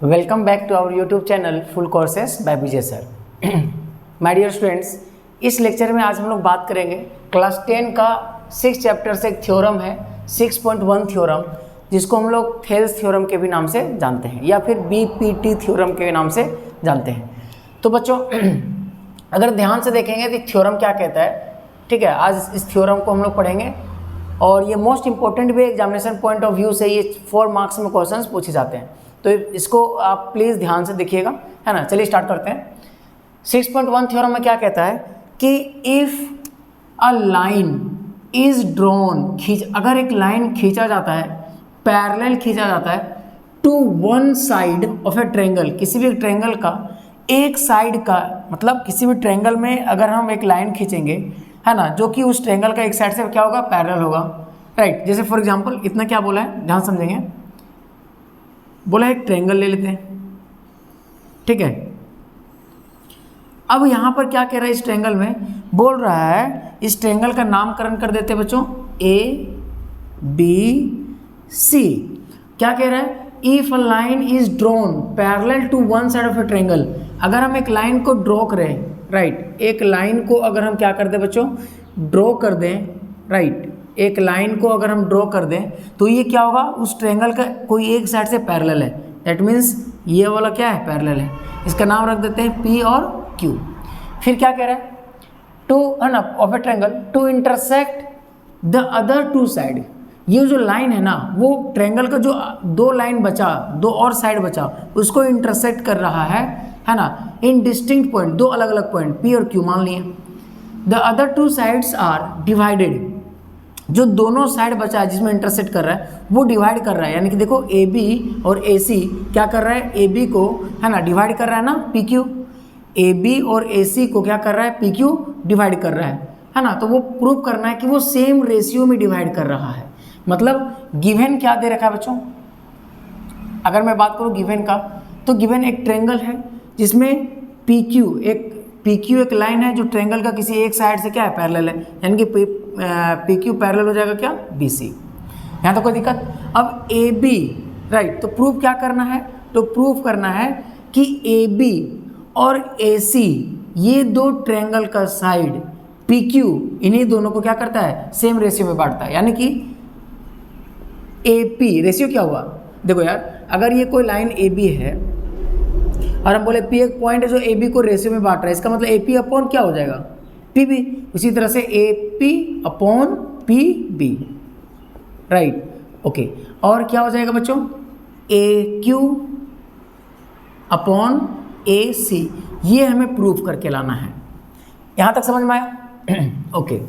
Welcome back to our YouTube channel full courses by Vijay sir. My dear students, इस lecture में आज हम लोग बात करेंगे क्लास 10 का 6 चैप्टर से एक थ्योरम है 6.1 थ्योरम, जिसको हम लोग थेल्स थ्योरम के भी नाम से जानते हैं या फिर बीपीटी थ्योरम के नाम से जानते हैं। तो बच्चों अगर ध्यान से देखेंगे तो थ्योरम क्या कहता है, ठीक है। आज इस थ्योरम को हम लोग पढ़ेंगे और ये मोस्ट इंपॉर्टेंट भी एग्जामिनेशन पॉइंट ऑफ व्यू से ये 4 मार्क्स में क्वेश्चंस पूछे जाते हैं, तो इसको आप प्लीज़ ध्यान से देखिएगा, है ना। चलिए स्टार्ट करते हैं। 6.1 थ्योरम में क्या कहता है कि if a line is drawn, अगर एक लाइन खींचा जाता है, पैरेलल खींचा जाता है to one side of a triangle, किसी भी ट्रायंगल का एक साइड का, मतलब किसी भी ट्रायंगल में अगर हम एक लाइन खींचेंगे, है ना, जो कि उस ट्रायंगल का एक साइड से क्या होगा, पैरेलल होगा, राइट। जैसे फॉर एग्जांपल इतना क्या बोला है, ध्यान समझेंगे। बोला एक ट्रायंगल ले लेते हैं, ठीक है। अब यहाँ पर क्या कह रहा है, इस ट्रायंगल में बोल रहा है, इस ट्रायंगल का नामकरण कर देते हैं बच्चों ए बी सी। क्या कह रहा है, if a line is drawn parallel to one side of a triangle, अगर हम एक लाइन को ड्रॉ करें, राइट, एक लाइन को अगर हम क्या कर दें बच्चों, ड्रॉ कर दें, राइट, एक लाइन को अगर हम ड्रॉ कर दें तो ये क्या होगा, उस ट्रायंगल का कोई एक साइड से पैरेलल है, दैट मीन्स ये वाला क्या है, पैरेलल है। इसका नाम रख देते हैं पी और क्यू। फिर क्या कह रहा है, टू है ना of a triangle to intersect the other two side. ये जो लाइन है ना, वो ट्रायंगल का जो दो लाइन बचा, दो और साइड बचा, उसको इंटरसेक्ट कर रहा है ना, इन डिस्टिंक्ट पॉइंट, दो अलग अलग पॉइंट पी और क्यू मान लिए। The other two sides are divided, जो दोनों साइड बचा है जिसमें इंटरसेक्ट कर रहा है वो डिवाइड कर रहा है, यानी कि देखो ए बी और ए सी क्या कर रहा है, ए बी को है ना डिवाइड कर रहा है ना पी क्यू, ए बी और ए सी को क्या कर रहा है, पी क्यू डिवाइड कर रहा है ना। तो वो प्रूव करना है कि वो सेम रेशियो में डिवाइड कर रहा है। मतलब गिवन क्या दे रखा है बच्चों, अगर मैं बात करूँ गिवन का, तो गिवन एक ट्रायंगल है जिसमें पी क्यू एक लाइन है जो ट्रायंगल का किसी एक साइड से क्या है, पैरेलल है, यानी कि पी क्यू पैरेलल हो जाएगा क्या, बी सी। यहाँ तो कोई दिक्कत। अब ए बी, राइट, तो प्रूफ क्या करना है, तो प्रूफ करना है कि ए बी और ए सी ये दो ट्रायंगल का साइड पी क्यू, इन्हीं दोनों को क्या करता है, सेम रेशियो में बांटता है, यानी कि ए पी रेशियो क्या हुआ, देखो यार, अगर ये कोई लाइन ए बी है और हम बोले पी एक पॉइंट है जो ए बी को रेशियो में बांट रहा है, इसका मतलब ए पी अपॉन क्या हो जाएगा, पी बी। उसी तरह से A P upon P B, right, okay. और क्या हो जाएगा बच्चों, ए क्यू अपॉन ए सी, ये हमें प्रूफ करके लाना है। यहाँ तक समझ में आया? ओके।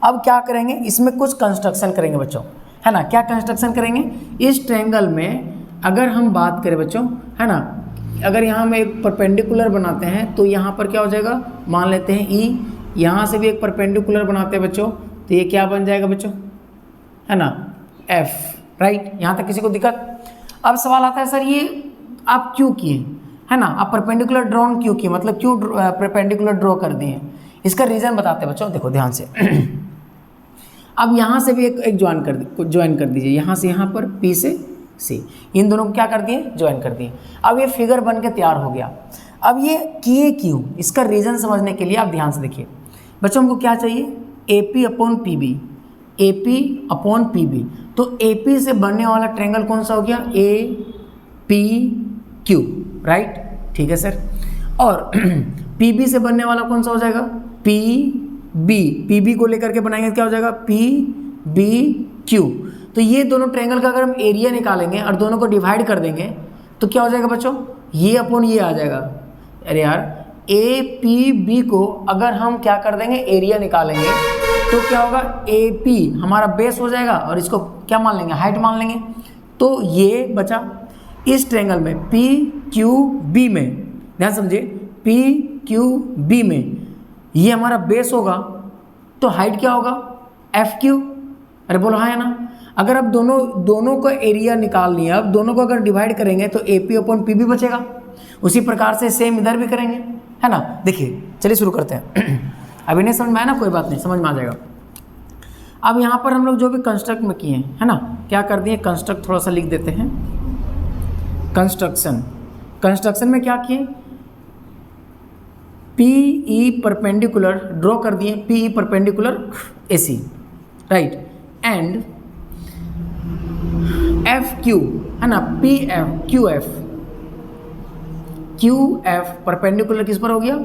अब क्या करेंगे, इसमें कुछ कंस्ट्रक्शन करेंगे बच्चों, है ना। क्या कंस्ट्रक्शन करेंगे, इस ट्रायंगल में अगर हम बात करें बच्चों, है ना, अगर यहाँ हम एक परपेंडिकुलर बनाते हैं तो यहाँ पर क्या हो जाएगा, मान लेते हैं ई, यहाँ से भी एक परपेंडिकुलर बनाते हैं बच्चों, तो ये क्या बन जाएगा बच्चों, है ना, एफ, राइट। यहाँ तक किसी को दिक्कत? अब सवाल आता है, सर ये आप क्यों किए, है ना, आप परपेंडिकुलर ड्रॉन क्यों किए, मतलब क्यों परपेंडिकुलर ड्रॉ कर दिए, इसका रीज़न बताते हैं बच्चों, देखो ध्यान से। अब यहाँ से भी एक ज्वाइन कर दीजिए, यहाँ से यहाँ पर पी से सी, इन दोनों को क्या कर दिए, ज्वाइन कर दिए। अब ये फिगर बन के तैयार हो गया। अब ये किए क्यों, इसका रीज़न समझने के लिए आप ध्यान से देखिए बच्चों, हमको क्या चाहिए, A P upon P B, A P upon P B. तो ए पी से बनने वाला ट्रायंगल कौन सा हो गया, ए पी क्यू, राइट, ठीक है सर। और पी बी से बनने वाला कौन सा हो जाएगा, पी बी को लेकर के बनाएंगे क्या हो जाएगा, पी बी क्यू। तो ये दोनों ट्रायंगल का अगर हम एरिया निकालेंगे और दोनों को डिवाइड कर देंगे तो क्या हो जाएगा बच्चों, ये अपॉन ये आ जाएगा। अरे यार, ए पी बी को अगर हम क्या कर देंगे, एरिया निकालेंगे तो क्या होगा, ए पी हमारा बेस हो जाएगा और इसको क्या मान लेंगे, हाइट मान लेंगे। तो ये बचा इस ट्रायंगल में पी क्यू बी में, ध्यान समझिए, पी क्यू बी में ये हमारा बेस होगा, तो हाइट क्या होगा, एफ क्यू। अरे बोलो हाँ है ना। अगर अब दोनों का एरिया निकाल लिया, अब दोनों को अगर डिवाइड करेंगे तो A P upon P B बचेगा। उसी प्रकार से सेम इधर भी करेंगे, है ना। देखिए चलिए शुरू करते हैं। अभी नहीं समझ में आया ना, कोई बात नहीं, समझ में आ जाएगा। अब यहाँ पर हम लोग जो भी कंस्ट्रक्ट में किए हैं, है ना, क्या कर दिए, कंस्ट्रक्ट थोड़ा सा लिख देते हैं। कंस्ट्रक्शन, कंस्ट्रक्शन में क्या किए, PE परपेंडिकुलर ड्रॉ कर दिए, PE perpendicular AC, right, and FQ है ना, PF QF परपेंडिकुलर किस पर हो गया,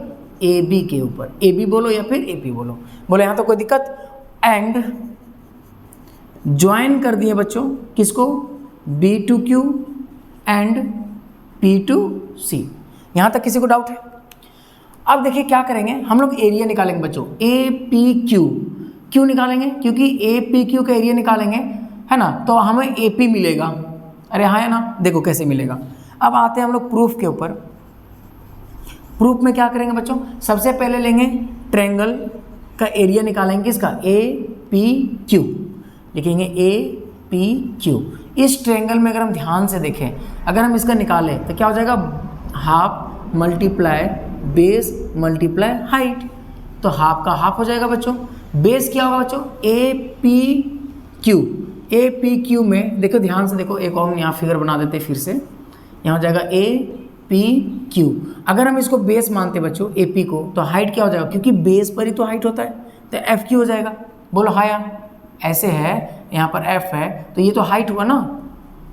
AB के ऊपर, AB बोलो या फिर AP बोलो, बोले यहाँ तो कोई दिक्कत, एंड ज्वाइन कर दिए बच्चों किसको, B to Q and P to C। यहाँ तक किसी को डाउट है? अब देखिए क्या करेंगे हम लोग, एरिया निकालेंगे बच्चों, APQ, क्यों निकालेंगे, क्योंकि APQ का एरिया निकालेंगे है ना, तो हमें AP मिलेगा, अरे हाँ है ना, देखो कैसे मिलेगा। अब आते हैं हम लोग प्रूफ के ऊपर। प्रूफ में क्या करेंगे बच्चों, सबसे पहले लेंगे ट्रायंगल का एरिया निकालेंगे, किसका, APQ, लिखेंगे APQ। इस ट्रायंगल में अगर हम ध्यान से देखें, अगर हम इसका निकालें तो क्या हो जाएगा, half multiply base multiply height, तो हाफ का हाफ हो जाएगा बच्चों, बेस क्या होगा बच्चों, APQ में देखो ध्यान से देखो, एक और हम यहाँ फिगर बना देते हैं फिर से, यहाँ हो जाएगा APQ। अगर हम इसको बेस मानते बच्चों AP को, तो हाइट क्या हो जाएगा, क्योंकि बेस पर ही तो हाइट होता है, तो FQ हो जाएगा। बोलो हाँ यार, ऐसे है, यहाँ पर F है, तो ये तो हाइट हुआ ना,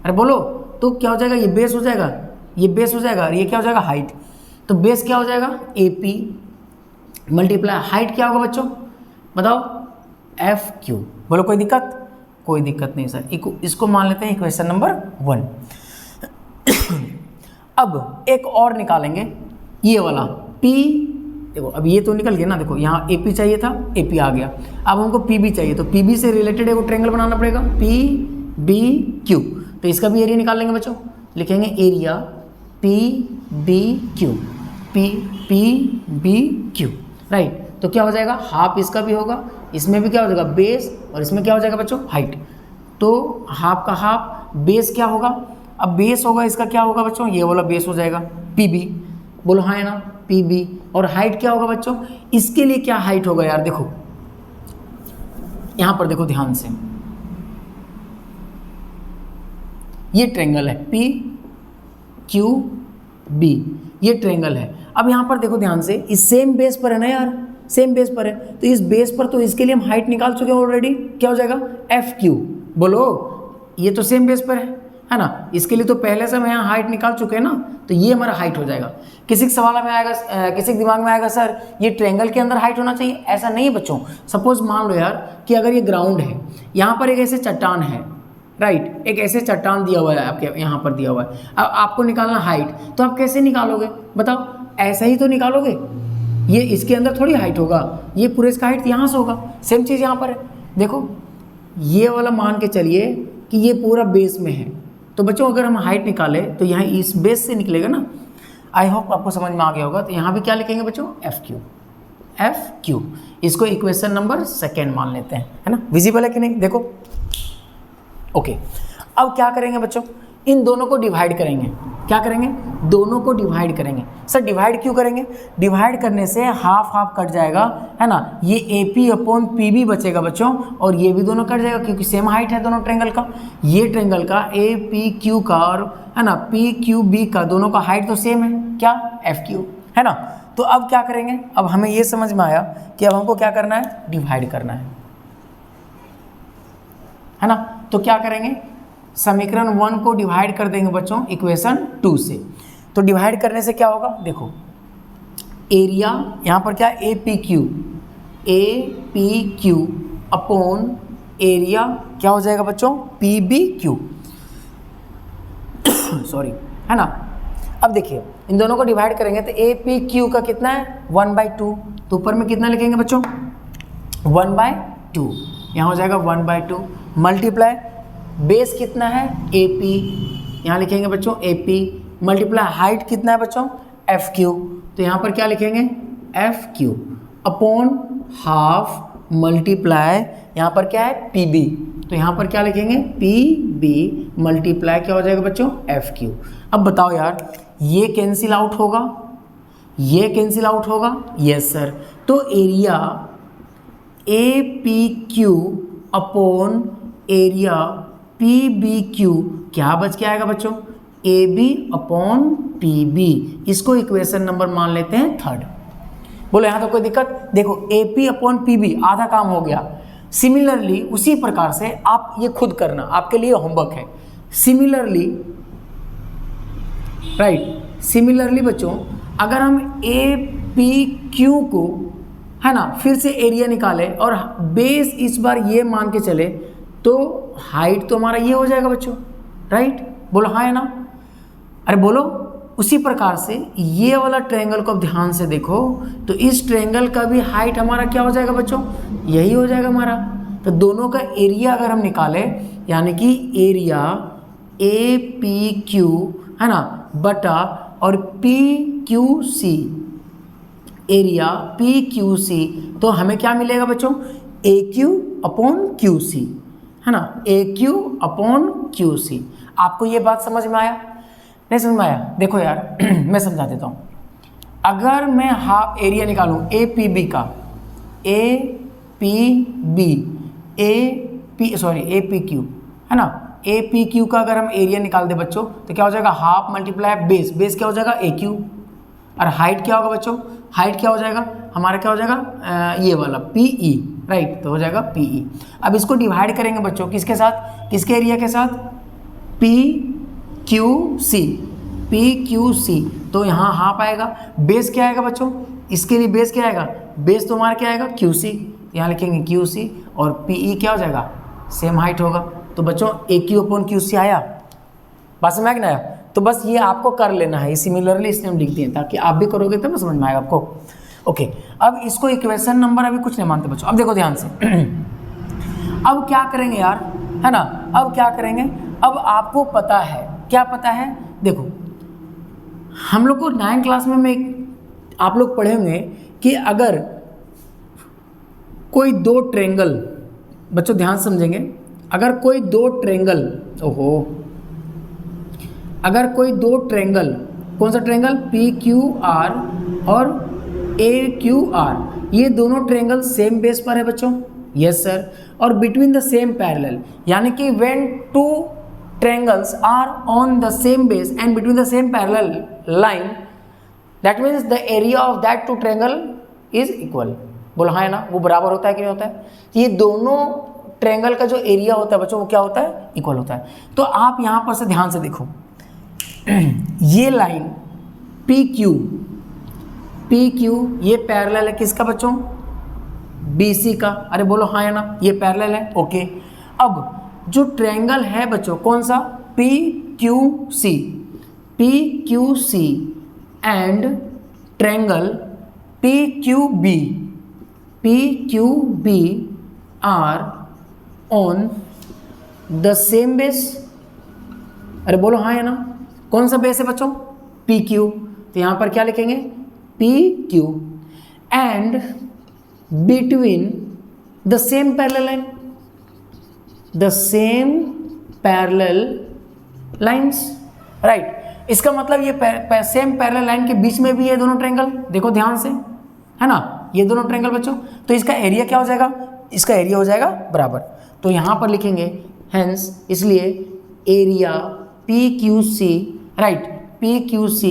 अरे बोलो, तो क्या हो जाएगा, ये बेस हो जाएगा, ये बेस हो जाएगा, और ये क्या हो जाएगा, हाइट। तो बेस क्या हो जाएगा, AP मल्टीप्लाई हाइट क्या होगा बच्चों, बताओ, FQ। बोलो कोई दिक्कत, कोई दिक्कत नहीं सर, इसको मान लेते हैं इक्वेशन नंबर 1। अब एक और निकालेंगे, ये वाला P, देखो अब ये तो निकल गया ना, देखो यहाँ AP चाहिए था, AP आ गया, अब हमको PB चाहिए, तो PB से रिलेटेड एक ट्रायंगल बनाना पड़ेगा, PBQ, तो इसका भी एरिया निकाल लेंगे बच्चों, लिखेंगे एरिया PBQ, PBQ, राइट। तो क्या हो जाएगा, हाफ इसका भी होगा, इसमें भी क्या हो जाएगा, बेस, और इसमें क्या हो जाएगा बच्चों, हाइट। तो हाफ का हाफ, बेस क्या होगा, अब बेस होगा इसका क्या होगा बच्चों, ये वाला बेस हो जाएगा PB, बोलो हाँ है ना, PB। और हाइट क्या होगा बच्चों, इसके लिए क्या हाइट होगा यार, देखो यहां पर देखो ध्यान से, ये ट्रायंगल है PQB, ये ट्रायंगल है। अब यहां पर देखो ध्यान से, इस सेम बेस पर है ना यार, सेम बेस पर है, तो इस बेस पर तो इसके लिए हम हाइट निकाल चुके हैं ऑलरेडी, क्या हो जाएगा, FQ। बोलो ये तो सेम बेस पर है ना, इसके लिए तो पहले से हम यहाँ हाइट निकाल चुके हैं ना, तो ये हमारा हाइट हो जाएगा। किसी के सवाल में आएगा, किसी के दिमाग में आएगा सर ये ट्रायंगल के अंदर हाइट होना चाहिए, ऐसा नहीं है बच्चों। सपोज मान लो यार कि अगर ये ग्राउंड है, यहाँ पर एक ऐसे चट्टान है, राइट, एक ऐसे चट्टान दिया हुआ है आपके यहाँ पर दिया हुआ है, अब आपको निकालना हाइट, तो आप कैसे निकालोगे बताओ, ऐसा ही तो निकालोगे, ये इसके अंदर थोड़ी हाइट होगा, ये पूरे इसका हाइट यहाँ से होगा। सेम चीज़ यहाँ पर है, देखो ये वाला मान के चलिए कि ये पूरा बेस में है, तो बच्चों अगर हम हाइट निकालें तो यहाँ इस बेस से निकलेगा ना। आई होप आपको समझ में आ गया होगा। तो यहाँ भी क्या लिखेंगे बच्चों, FQ। इसको इक्वेशन नंबर 2 मान लेते हैं, है ना, विजिबल है कि नहीं, देखो ओके। अब क्या करेंगे बच्चों, इन दोनों को डिवाइड करेंगे, क्या करेंगे, दोनों को डिवाइड करेंगे। सर डिवाइड क्यों करेंगे, डिवाइड करने से हाफ हाफ कट जाएगा, है ना, ये AP/PB बचेगा बच्चों, और ये भी दोनों कट जाएगा क्योंकि सेम हाइट है दोनों ट्रायंगल का। ये ट्रायंगल का APQ का और है ना PQB का दोनों का हाइट तो सेम है, क्या, FQ, है ना। तो अब क्या करेंगे, अब हमें ये समझ में आया कि अब हमको क्या करना है, डिवाइड करना है ना। तो क्या करेंगे, समीकरण 1 को डिवाइड कर देंगे बच्चों इक्वेशन 2 से। तो डिवाइड करने से क्या होगा, देखो एरिया यहाँ पर क्या, APQ अपॉन एरिया क्या हो जाएगा बच्चों, PBQ, सॉरी, है ना। अब देखिए इन दोनों को डिवाइड करेंगे तो APQ का कितना है, 1/2, तो ऊपर में कितना लिखेंगे बच्चों, 1/2, यहाँ हो जाएगा 1/2, मल्टीप्लाई बेस कितना है, AP, यहाँ लिखेंगे बच्चों AP, मल्टीप्लाई हाइट कितना है बच्चों, FQ, तो यहाँ पर क्या लिखेंगे, FQ अपॉन हाफ मल्टीप्लाई यहाँ पर क्या है, PB, तो यहाँ पर क्या लिखेंगे, PB मल्टीप्लाई क्या हो जाएगा बच्चों, FQ। अब बताओ यार, ये कैंसिल आउट होगा, ये कैंसिल आउट होगा, यस सर। तो area APQ upon area PBQ क्या बच के आएगा बच्चों, A B upon P B, इसको इक्वेशन नंबर मान लेते हैं थर्ड। बोलो यहाँ तो कोई दिक्कत? देखो A P upon P B, आधा काम हो गया। सिमिलरली उसी प्रकार से आप ये खुद करना, आपके लिए होमवर्क है। सिमिलरली राइट, सिमिलरली बच्चों अगर हम ए पी क्यू को, है ना, फिर से एरिया निकाले और बेस इस बार ये मान के चले तो हाइट तो हमारा ये हो जाएगा बच्चों, राइट? बोलो हाँ है ना? अरे बोलो। उसी प्रकार से ये वाला ट्रायंगल को अब ध्यान से देखो तो इस ट्रायंगल का भी हाइट हमारा क्या हो जाएगा बच्चों? यही हो जाएगा हमारा। तो दोनों का एरिया अगर हम निकालें, यानी कि एरिया ए पी क्यू, है ना, बटा और P Q C, area P Q C, तो हमें क्या मिलेगा बच्चों? A Q upon Q C, है ना, A Q upon Q C. आपको ये बात समझ में आया? नहीं समझ में आया? देखो यार मैं समझा देता हूँ। अगर मैं हाफ एरिया निकालूँ ए पी बी का, A P B, A P Q, है ना, ए पी क्यू का अगर हम एरिया निकाल दे बच्चों तो क्या हो जाएगा? हाफ मल्टीप्लाई बेस, बेस क्या हो जाएगा? ए क्यू। और हाइट क्या होगा बच्चों? हाइट क्या हो जाएगा हमारा? क्या हो जाएगा? ये वाला पी ई, राइट, तो हो जाएगा पी ई। अब इसको डिवाइड करेंगे बच्चों किसके साथ? किसके एरिया के साथ? P Q C, P Q C, तो यहाँ हाफ आएगा। बेस क्या आएगा बच्चों? इसके लिए बेस क्या आएगा? बेस तो हमारा क्या आएगा? क्यू सी, यहाँ लिखेंगे क्यू सी, और पी ई क्या हो जाएगा? सेम हाइट होगा। तो बच्चों ए क्यू अपॉन क्यू सी आया, बात समझ में आया? तो बस ये आपको कर लेना है, सिमिलरली इसलिए हम लिख दिए ताकि आप भी करोगे तो समझ में आएगा आपको। ओके, अब इसको इक्वेशन नंबर अभी कुछ नहीं मानते बच्चों। अब देखो ध्यान से अब क्या करेंगे यार, है ना, अब क्या करेंगे? अब आपको पता है, क्या पता है? देखो हम लोग को 9th क्लास में आप लोग पढ़े होंगे कि अगर कोई दो ट्रायंगल, बच्चों ध्यान समझेंगे, अगर कोई दो ट्रायंगल, अगर कोई दो ट्रायंगल, कौन सा ट्रायंगल? पी क्यू आर और ए क्यू आर, ये दोनों ट्रायंगल सेम बेस पर है बच्चों। Yes sir. और बिटवीन द सेम पैरेलल, यानी कि when two triangles are on the same base and between the same parallel line, that means the area of that two triangle is equal. बोलो हाँ है ना? वो बराबर होता है कि नहीं होता है? ये दोनों ट्रायंगल का जो एरिया होता है बच्चों वो क्या होता है? इक्वल होता है। तो आप यहाँ पर से ध्यान से देखो ये लाइन पी क्यू ये पैरेलल है किसका बच्चों? BC का। अरे बोलो हाँ है ना? ये पैरेलल है। ओके, अब जो ट्रायंगल है बच्चों कौन सा? PQC and triangle PQB are on the same base. अरे बोलो हाँ है ना? कौन सा बेस है बच्चों? PQ। तो यहाँ पर क्या लिखेंगे? PQ and between the same parallel line, the same parallel lines, right. इसका मतलब ये सेम पैरेलल लाइन के बीच में भी ये दोनों ट्रायंगल, देखो ध्यान से, है ना, ये दोनों ट्रायंगल बच्चों। तो इसका एरिया क्या हो जाएगा? इसका एरिया हो जाएगा बराबर। तो यहाँ पर लिखेंगे हेंस, इसलिए एरिया PQC, राइट, PQC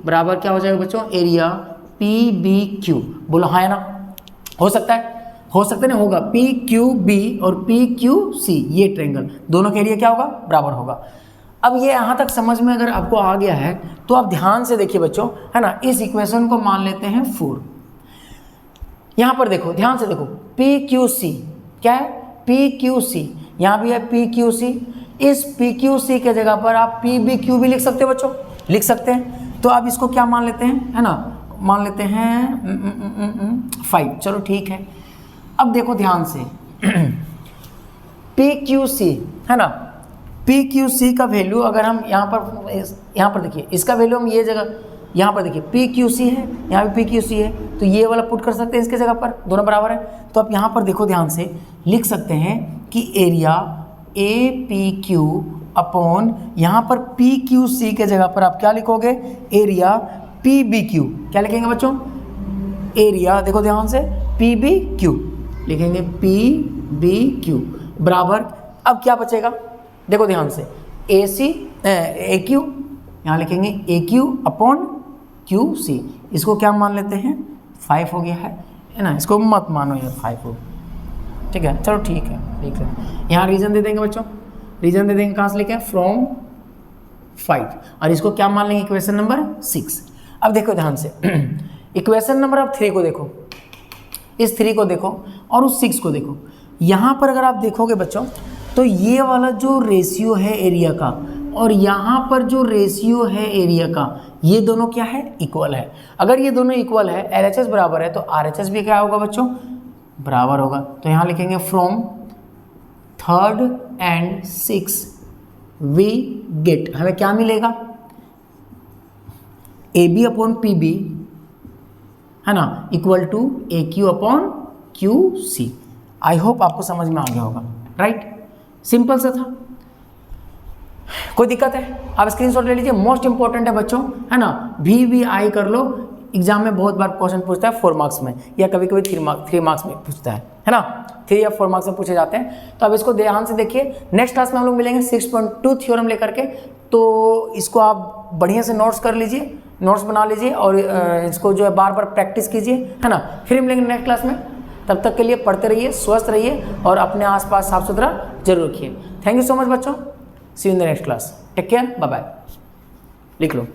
बराबर क्या हो जाएगा बच्चों? Area PBQ। बोलो हाँ है ना? हो सकता है? हो सकता है ना? होगा। PQB और PQC ये ट्रायंगल दोनों का एरिया क्या होगा? बराबर होगा। अब ये यहाँ तक समझ में अगर आपको आ गया है तो आप ध्यान से देखिए बच्चों, है ना, इस इक्वेशन को मान लेते हैं 4। यहाँ पर देखो, ध्यान से देखो, PQC क्या है? PQC, यहाँ भी है PQC। इस PQC के जगह पर आप PBQ भी लिख सकते हो बच्चों, लिख सकते हैं। तो आप इसको क्या मान लेते हैं, है ना, मान लेते हैं 5। चलो ठीक है। अब देखो ध्यान से PQC, है ना, PQC का वैल्यू अगर हम यहाँ पर देखिए, इसका वैल्यू हम ये जगह यहाँ पर देखिए PQC है, यहाँ भी PQC है, तो ये वाला पुट कर सकते हैं इसके जगह पर, दोनों बराबर है। तो आप यहाँ पर देखो ध्यान से, लिख सकते हैं कि एरिया APQ अपॉन यहाँ पर PQC के जगह पर आप क्या लिखोगे? Area PBQ। क्या लिखेंगे बच्चों? एरिया, देखो ध्यान से, PBQ लिखेंगे, PBQ बराबर। अब क्या बचेगा? देखो ध्यान से, AQ यहाँ लिखेंगे ए क्यू अपॉन क्यू सी, इसको क्या मान लेते हैं 5 हो गया है ना, इसको मत मानो यार 5 हो, ठीक है चलो ठीक है। यहाँ रीजन दे देंगे बच्चों, रीजन दे देंगे कहाँ से लेके फ्रॉम 5, और इसको क्या मान लेंगे इक्वेशन नंबर 6। अब देखो ध्यान से इक्वेशन नंबर अब 3 को देखो, इस 3 को देखो और उस 6 को देखो। यहाँ पर अगर आप देखोगे बच्चों तो ये वाला जो रेशियो है एरिया का और यहाँ पर जो रेशियो है एरिया का, ये दोनों क्या है इक्वल है। अगर ये दोनों इक्वल है, LHS बराबर है, तो RHS भी क्या होगा बच्चों बराबर होगा। तो यहाँ लिखेंगे from 3rd and 6 we get, हमें क्या मिलेगा AB अपॉन PB है ना equal to AQ upon QC। I hope आपको समझ में आ गया होगा, राइट, सिंपल सा था। कोई दिक्कत है आप स्क्रीनशॉट ले लीजिए, मोस्ट इंपॉर्टेंट है बच्चों, है ना, VVI कर लो, एग्जाम में बहुत बार क्वेश्चन पूछता है 4 मार्क्स में या कभी कभी 3 मार्क्स में पूछता है ना, 3 या 4 मार्क्स में पूछे जाते हैं। तो अब इसको ध्यान से देखिए, नेक्स्ट क्लास में हम लोग मिलेंगे 6.2 थ्योरम लेकर के, तो इसको आप बढ़िया से नोट्स कर लीजिए, नोट्स बना लीजिए और इसको जो है बार बार प्रैक्टिस कीजिए, है ना। फिर मिलेंगे नेक्स्ट क्लास में, तब तक के लिए पढ़ते रहिए, स्वस्थ रहिए और अपने आसपास साफ सुथरा जरूर रखिए। थैंक यू सो मच बच्चों, see you in the next class, take care, bye bye. लिख लो।